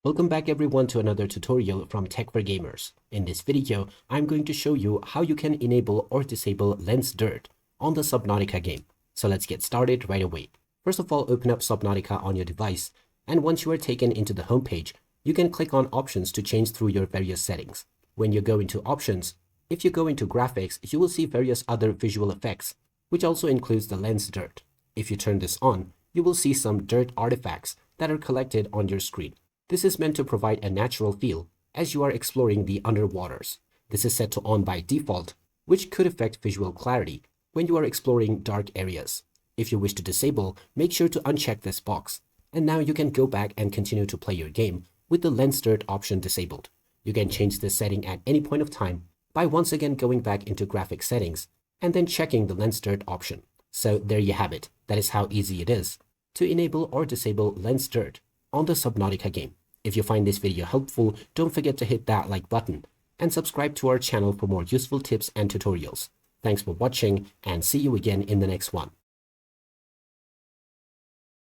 Welcome back everyone to another tutorial from Tech for Gamers. In this video, I'm going to show you how you can enable or disable lens dirt on the Subnautica game. So let's get started right away. First of all, open up Subnautica on your device, and once you are taken into the home page, you can click on options to change through your various settings. When you go into options, if you go into graphics, you will see various other visual effects, which also includes the lens dirt. If you turn this on, you will see some dirt artifacts that are collected on your screen. This is meant to provide a natural feel as you are exploring the underwaters. This is set to on by default, which could affect visual clarity when you are exploring dark areas. If you wish to disable, make sure to uncheck this box. And now you can go back and continue to play your game with the lens dirt option disabled. You can change this setting at any point of time by once again going back into graphic settings and then checking the lens dirt option. So there you have it. That is how easy it is to enable or disable lens dirt on the Subnautica game. If you find this video helpful, don't forget to hit that like button and subscribe to our channel for more useful tips and tutorials. Thanks for watching and see you again in the next one.